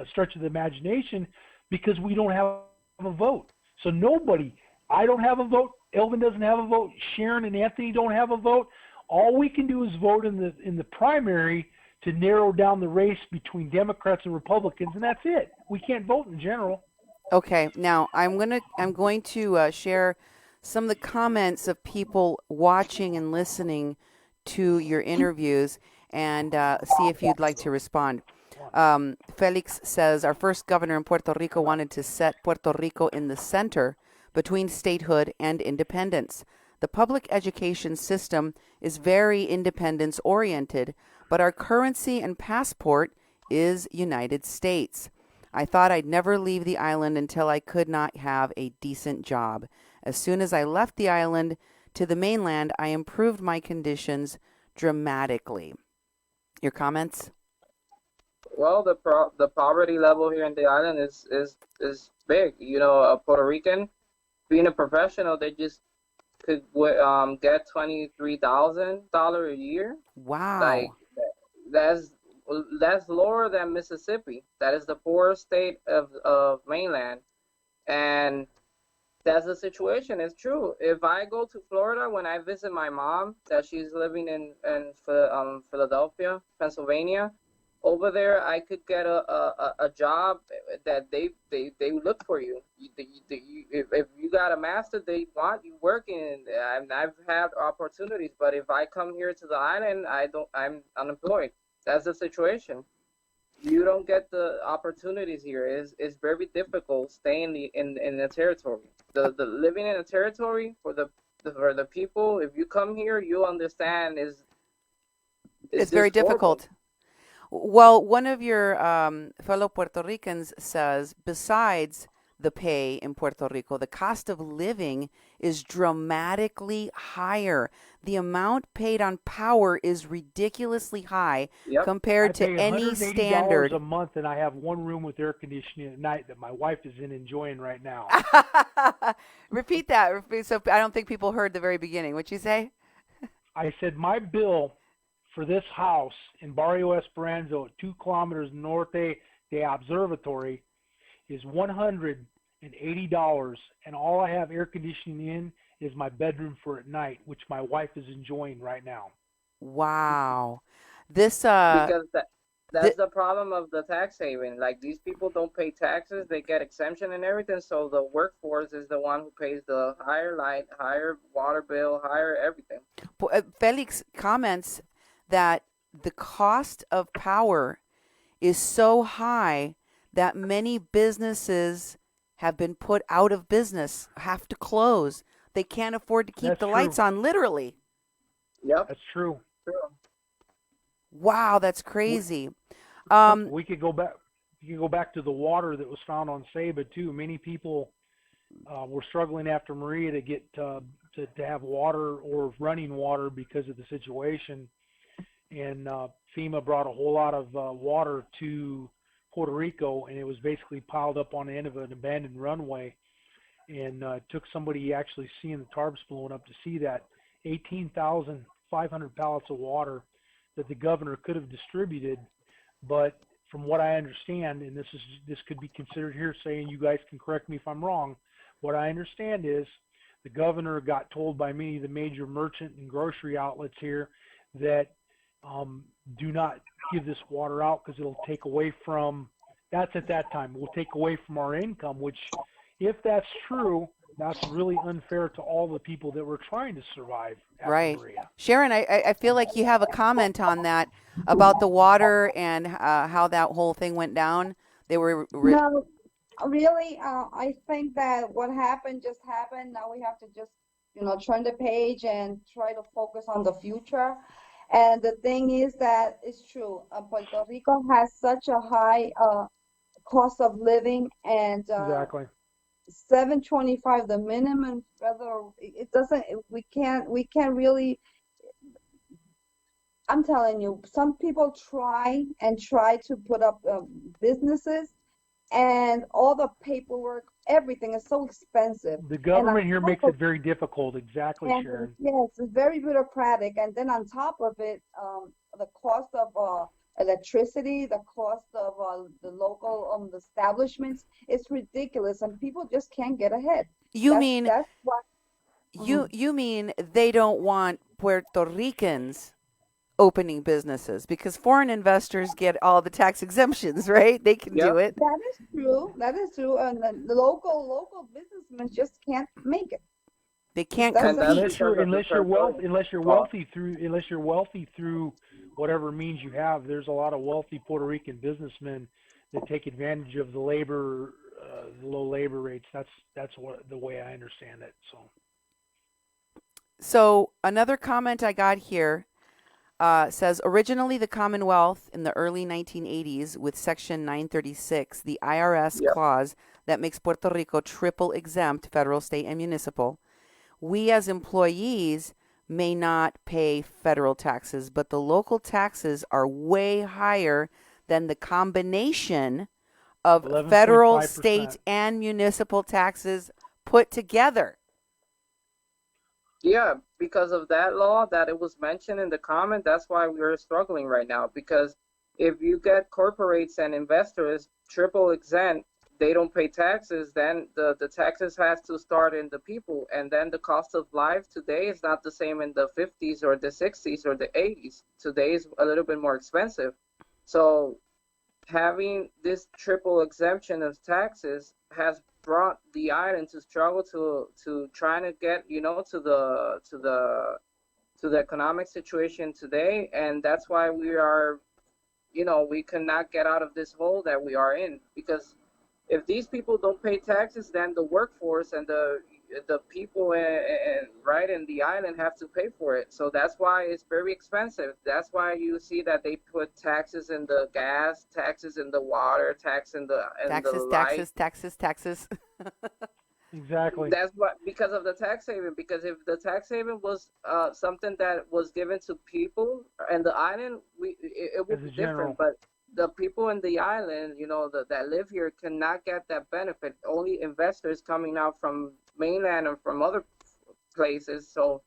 stretch of the imagination because we don't have a vote. So nobody. I don't have a vote. Elvin doesn't have a vote. Sharon and Anthony don't have a vote. All we can do is vote in the primary to narrow down the race between Democrats and Republicans, and that's it. We can't vote in general. Okay, now I'm going to share some of the comments of people watching and listening to your interviews and see if you'd like to respond. Felix says, our first governor in Puerto Rico wanted to set Puerto Rico in the center between statehood and independence. The public education system is very independence-oriented, but our currency and passport is United States. I thought I'd never leave the island until I could not have a decent job. As soon as I left the island to the mainland, I improved my conditions dramatically. Your comments? Well, the poverty level here in the island is big. A Puerto Rican being a professional, they just could get $23,000 a year. Wow. Like that's lower than Mississippi. That is the poorest state of mainland, and that's the situation. It's true. If I go to Florida when I visit my mom, that she's living in Philadelphia, Pennsylvania, over there, I could get a job that they look for you. If you got a master, they want you working. And I've had opportunities, but if I come here to the island, I'm unemployed. That's the situation. You don't get the opportunities here. It's very difficult staying in the territory. The living in a territory for the people. If you come here, you understand It's very difficult. Well, one of your fellow Puerto Ricans says, besides the pay in Puerto Rico, the cost of living is dramatically higher. The amount paid on power is ridiculously high compared to any standard. $180 a month, and I have one room with air conditioning at night that my wife is enjoying right now. Repeat that. So I don't think people heard the very beginning. What'd you say? I said my bill for this house in Barrio Esperanza, 2 kilometers norte de Observatory, is $180, and all I have air conditioning in is my bedroom for at night, which my wife is enjoying right now. Wow. This because that's the problem of the tax haven. Like, these people don't pay taxes, they get exemption and everything, so the workforce is the one who pays the higher light, higher water bill, higher everything. Felix comments that the cost of power is so high that many businesses have been put out of business, have to close. They can't afford to keep the lights on, literally. Yep. That's true. Wow, that's crazy. We could go back. You go back to the water that was found on Ceiba too. Many people were struggling after Maria to get to have water or running water because of the situation. And FEMA brought a whole lot of water to Puerto Rico, and it was basically piled up on the end of an abandoned runway. And it took somebody actually seeing the tarps blowing up to see that 18,500 pallets of water that the governor could have distributed. But from what I understand, and this could be considered hearsay, and you guys can correct me if I'm wrong, what I understand is the governor got told by many of the major merchant and grocery outlets here that do not give this water out because it'll take away from, that's at that time, will take away from our income, which, if that's true, that's really unfair to all the people that were trying to survive after Maria. Sharon, I feel like you have a comment on that about the water and how that whole thing went down. They were No, really, I think that what happened just happened. Now we have to just, turn the page and try to focus on the future. And the thing is that it's true. Puerto Rico has such a high cost of living, and Exactly. $7.25 the minimum. It doesn't. We can't really. I'm telling you, some people try to put up businesses, and all the paperwork, everything is so expensive. The government here makes it very difficult. Exactly, Sharon. Yes, it's very bureaucratic. And then on top of it, the cost of electricity, the cost of the local establishments, it's ridiculous, and people just can't get ahead. You mean they don't want Puerto Ricans opening businesses because foreign investors get all the tax exemptions, right? They can do it. That is true. And the local businessmen just can't make it. They can't compete unless you're wealthy through whatever means you have. There's a lot of wealthy Puerto Rican businessmen that take advantage of the low labor rates. That's the way I understand it. So another comment I got here. Says, originally the Commonwealth in the early 1980s with Section 936, the IRS clause that makes Puerto Rico triple exempt, federal, state, and municipal. We as employees may not pay federal taxes, but the local taxes are way higher than the combination of federal, state, and municipal taxes put together. Yeah, because of that law that it was mentioned in the comment, that's why we're struggling right now. Because if you get corporates and investors triple exempt, they don't pay taxes, then the taxes has to start in the people. And then the cost of life today is not the same in the 50s or the 60s or the 80s. Today is a little bit more expensive. So having this triple exemption of taxes has brought the island to struggle to trying to get, to the economic situation today, and that's why we are, we cannot get out of this hole that we are in, because if these people don't pay taxes, then the workforce and the people right in the island have to pay for it. So that's why it's very expensive. That's why you see that they put taxes in the gas, taxes in the water, tax in the light. Taxes. Exactly. That's what, because of the tax haven. Because if the tax haven was something that was given to people and the island, it would As a be general. different. But the people in the island, that live here cannot get that benefit. Only investors coming out from mainland or from other places. So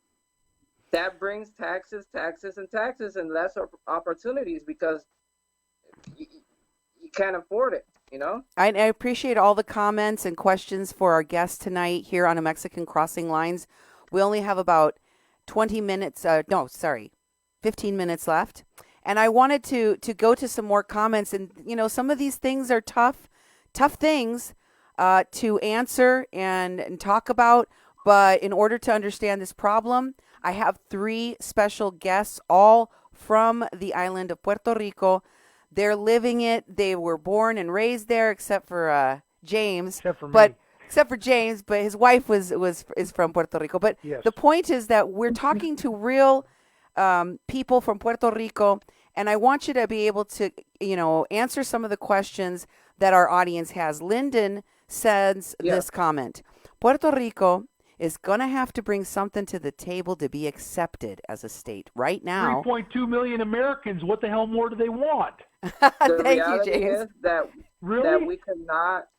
that brings taxes, and less opportunities because you can't afford it. I appreciate all the comments and questions for our guest tonight here on A Mexican Crossing Lines. We only have about 15 minutes left. And I wanted to go to some more comments. And, some of these things are tough things to answer and talk about. But in order to understand this problem, I have 3 special guests, all from the island of Puerto Rico. They're living it. They were born and raised there, except for James. Except for me. Except for James, but his wife is from Puerto Rico. But Yes. The point is that we're talking to real people from Puerto Rico, and I want you to be able to, answer some of the questions that our audience has. Lyndon says this comment: Puerto Rico is going to have to bring something to the table to be accepted as a state right now. 3.2 million Americans. What the hell more do they want? The Thank you, reality James. is that Really?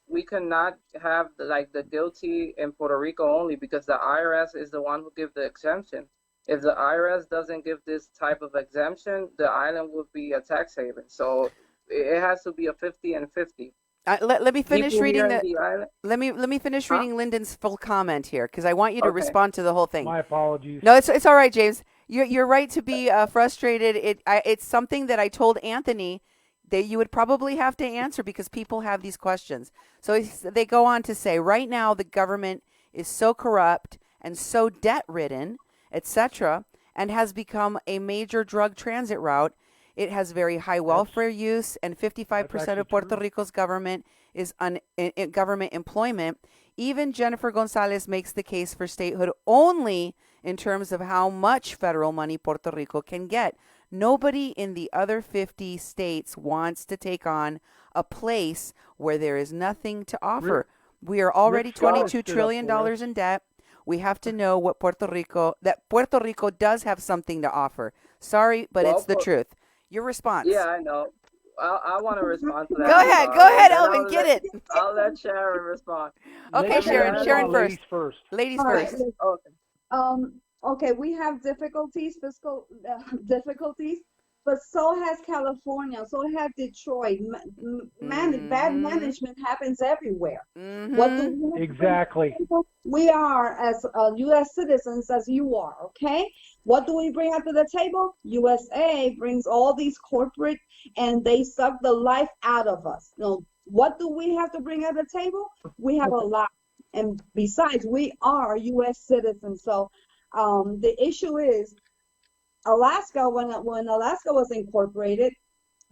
we cannot have the guilty in Puerto Rico only, because the IRS is the one who gives the exemption. If the IRS doesn't give this type of exemption, the island would be a tax haven. So it has to be a 50 and 50. Let me finish People reading here in the island. Let me finish reading Lyndon's full comment here, because I want you to Okay. respond to the whole thing. My apologies. No, it's all right, James. You're right to be frustrated. It's something that I told Anthony that you would probably have to answer, because people have these questions. So they go on to say, right now the government is so corrupt and so debt-ridden, etc., and has become a major drug transit route. It has very high welfare use, and 55% of Puerto Rico's government is government employment. Even Jennifer Gonzalez makes the case for statehood only in terms of how much federal money Puerto Rico can get. Nobody in the other 50 states wants to take on a place where there is nothing to offer. We are already $22 trillion in debt. We have to know what Puerto Rico does have something to offer. Sorry, but it's the truth. Your response. Yeah, I know. I want to respond to that. Go ahead, Elvin, get it. I'll let Sharon respond. Okay, Sharon Ladies first. first. Ladies All right, first. Okay. Okay, we have fiscal difficulties, but so has California, so has Detroit. Bad management happens everywhere. What do we have to Exactly. bring to the table? We are as U.S. citizens as you are, okay? What do we bring up to the table? USA brings all these corporate, and they suck the life out of us. Now, what do we have to bring at the table? We have a lot. And besides, we are U.S. citizens. So the issue is Alaska, when Alaska was incorporated,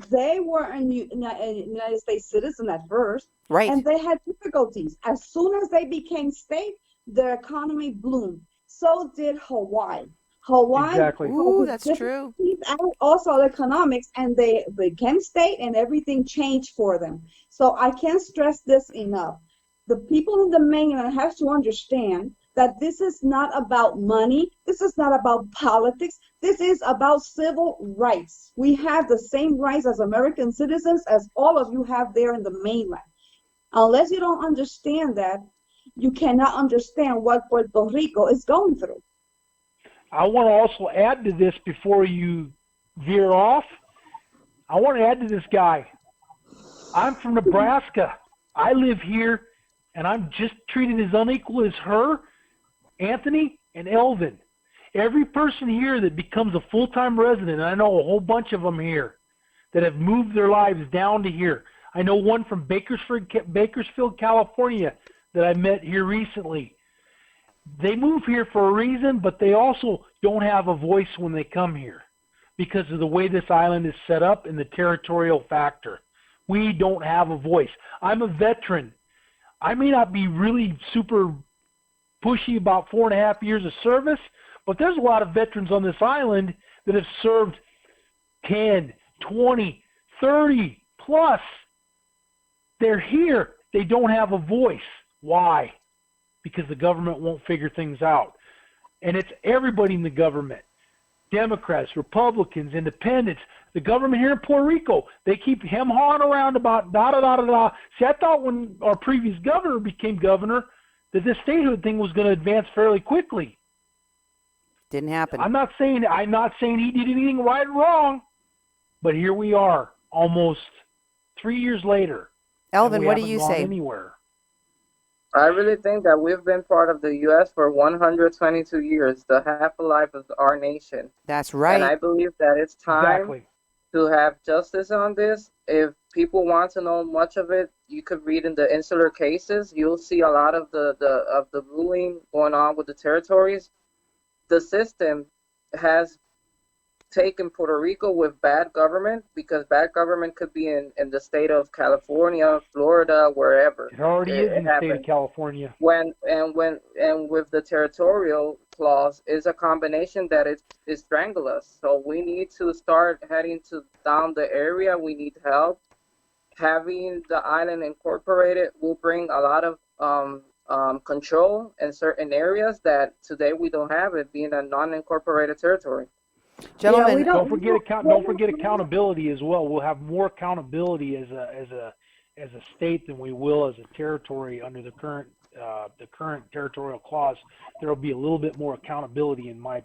they were a United States citizen at first. Right. And they had difficulties. As soon as they became state, their economy bloomed. So did Hawaii. Exactly. Ooh, that's true. Also economics, and they became state, and everything changed for them. So I can't stress this enough. The people in the mainland have to understand that this is not about money. This is not about politics. This is about civil rights. We have the same rights as American citizens as all of you have there in the mainland. Unless you don't understand that, you cannot understand what Puerto Rico is going through. I want to also add to this before you veer off. I want to add to this guy. I'm from Nebraska. I live here, and I'm just treated as unequal as her, Anthony, and Elvin. Every person here that becomes a full-time resident, and I know a whole bunch of them here, that have moved their lives down to here. I know one from Bakersfield, California that I met here recently. They move here for a reason, but they also don't have a voice when they come here because of the way this island is set up and the territorial factor. We don't have a voice. I'm a veteran. I may not be really super pushy about 4.5 years of service, but there's a lot of veterans on this island that have served 10, 20, 30 plus. They're here. They don't have a voice. Why? Because the government won't figure things out. And it's everybody in the government. Democrats, Republicans, Independents, the government here in Puerto Rico, they keep hem-hawing around about da-da-da-da-da. See, I thought when our previous governor became governor that this statehood thing was going to advance fairly quickly. Didn't happen. I'm not saying he did anything right or wrong, but here we are, almost 3 years later. Elvin, what do haven't you gone say? Anywhere. I really think that we've been part of the U.S. for 122 years, the half a life of our nation. That's right. And I believe that it's time Exactly. to have justice on this. If people want to know much of it, you could read in the insular cases. You'll see a lot of the ruling going on with the territories. The system has taken Puerto Rico with bad government, because bad government could be in the state of California, Florida, wherever. It already is in the state of happened. California. When with the territorial clause is a combination that is strangle us. So we need to start heading down the area. We need help. Having the island incorporated will bring a lot of control in certain areas that today we don't have, it being a non-incorporated territory. Gentlemen, we Don't forget accountability as well. We'll have more accountability as a state than we will as a territory under the current territorial clause. There will be a little bit more accountability in my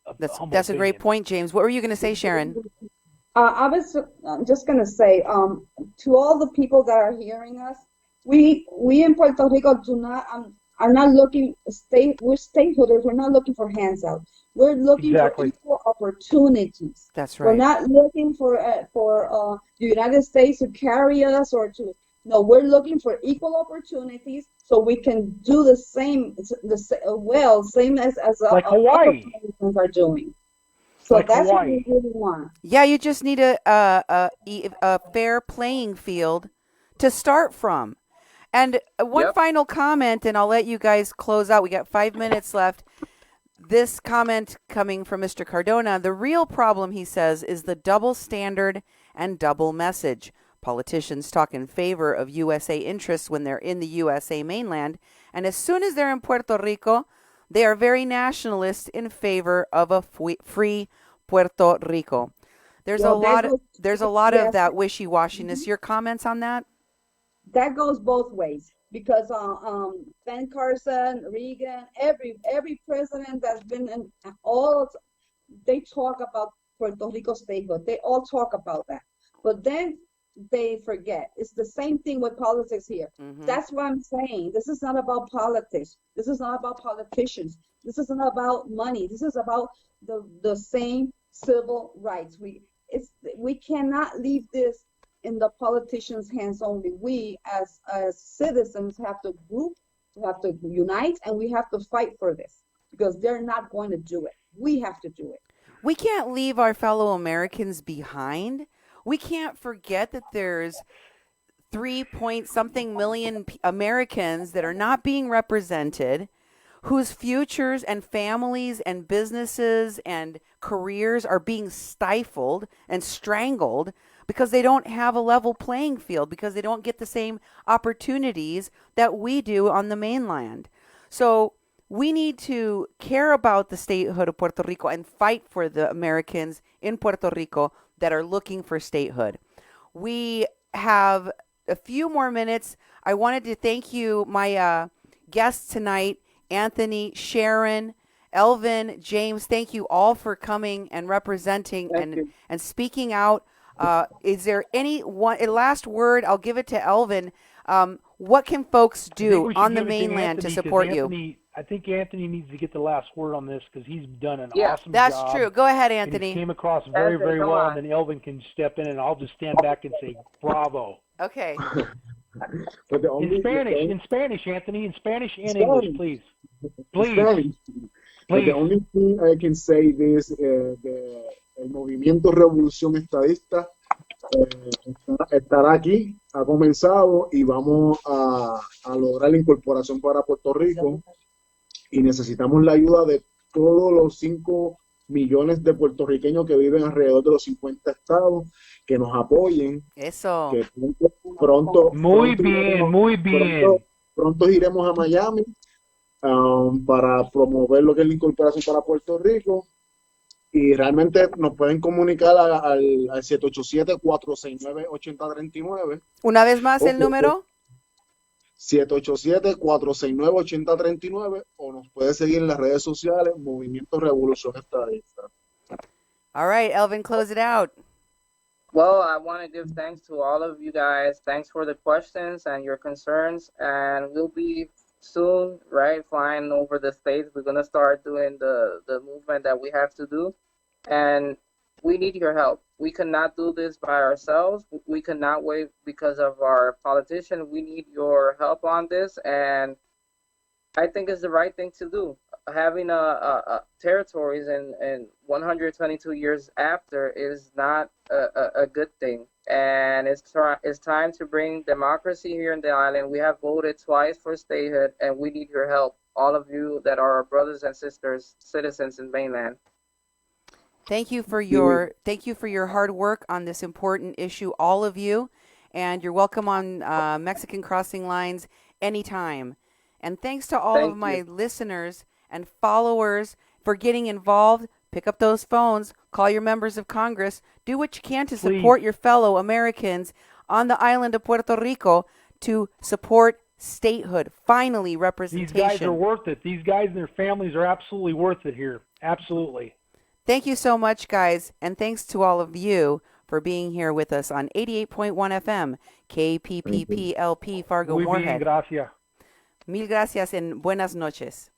humble that's a great opinion. point, James. What were you going to say, Sharon? I was just going to say, to all the people that are hearing us, we in Puerto Rico are not looking, we're stateholders, we're not looking for hands out. We're looking Exactly. for equal opportunities. That's We're right. not looking for the United States to carry us no, we're looking for equal opportunities so we can do the same, same as Like Hawaii. other Americans are doing. So Like that's Hawaii. what we really want. Yeah, you just need a fair playing field to start from. And one Yep. final comment, and I'll let you guys close out. We got 5 minutes left. This comment coming from Mr. Cardona, the real problem, he says, is the double standard and double message. Politicians talk in favor of USA interests when they're in the USA mainland, and as soon as they're in Puerto Rico, they are very nationalist in favor of a free Puerto Rico. There's a lot of yes. that wishy-washiness. Your comments on that? That goes both ways because Ben Carson, Reagan, every president that's been in they talk about Puerto Rico statehood. They all talk about that, but then they forget. It's the same thing with politics here. Mm-hmm. That's what I'm saying. This is not about politics. This is not about politicians. This isn't about money. This is about the same civil rights. We cannot leave this in the politicians' hands only. We as citizens have to group, we have to unite, and we have to fight for this because they're not going to do it. We have to do it. We can't leave our fellow Americans behind. We can't forget that there's 3-point-something million Americans that are not being represented, whose futures and families and businesses and careers are being stifled and strangled because they don't have a level playing field, because they don't get the same opportunities that we do on the mainland. So we need to care about the statehood of Puerto Rico and fight for the Americans in Puerto Rico that are looking for statehood. We have a few more minutes. I wanted to thank you, my guests tonight, Anthony, Sharon, Elvin, James. Thank you all for coming and representing and speaking out. Is there a last word? I'll give it to Elvin. What can folks I think do we should on the give it to mainland to Anthony, 'cause support you? I think Anthony needs to get the last word on this because he's done an Yeah. awesome That's job. true. Go ahead, And he Anthony. came across very, Anthony, very come well, on. and then Elvin can step in, and I'll just stand back and say bravo. Okay. But the only, In Spanish, Anthony, in Spanish and Spanish. English, please. Please. Spanish. But Please. the only thing I can say is el movimiento Revolución Estadista estará aquí, ha comenzado y vamos a lograr la incorporación para Puerto Rico y necesitamos la ayuda de todos los 5 millones de puertorriqueños que viven alrededor de los 50 estados, que nos apoyen, Eso. que pronto, Muy bien, muy bien. pronto iremos a Miami para promover lo que es la incorporación para Puerto Rico y realmente nos pueden comunicar al 787-469-8039. Una vez más el número. 787-469-8039 o nos puede seguir en las redes sociales Movimiento Revolución Estadista. All right, Elvin, close it out. Well, I want to give thanks to all of you guys. Thanks for the questions and your concerns. And we'll be soon, right, flying over the States. We're going to start doing the movement that we have to do. And we need your help. We cannot do this by ourselves. We cannot wait because of our politician. We need your help on this. And I think it's the right thing to do. Having a territories and 122 years after is not a good thing. And it's time to bring democracy here in the island. We have voted twice for statehood, and we need your help. All of you that are our brothers and sisters, citizens in mainland. Thank you for your hard work on this important issue, all of you, and you're welcome on Mexican Crossing Lines anytime. And thanks to all of my listeners and followers for getting involved. Pick up those phones, call your members of Congress, do what you can to support your fellow Americans on the island of Puerto Rico to support statehood, finally representation. These guys are worth it. These guys and their families are absolutely worth it here. Absolutely. Thank you so much, guys, and thanks to all of you for being here with us on 88.1 FM, KPPPLP, Fargo Muy bien, Moorhead. gracias. Mil gracias and buenas noches.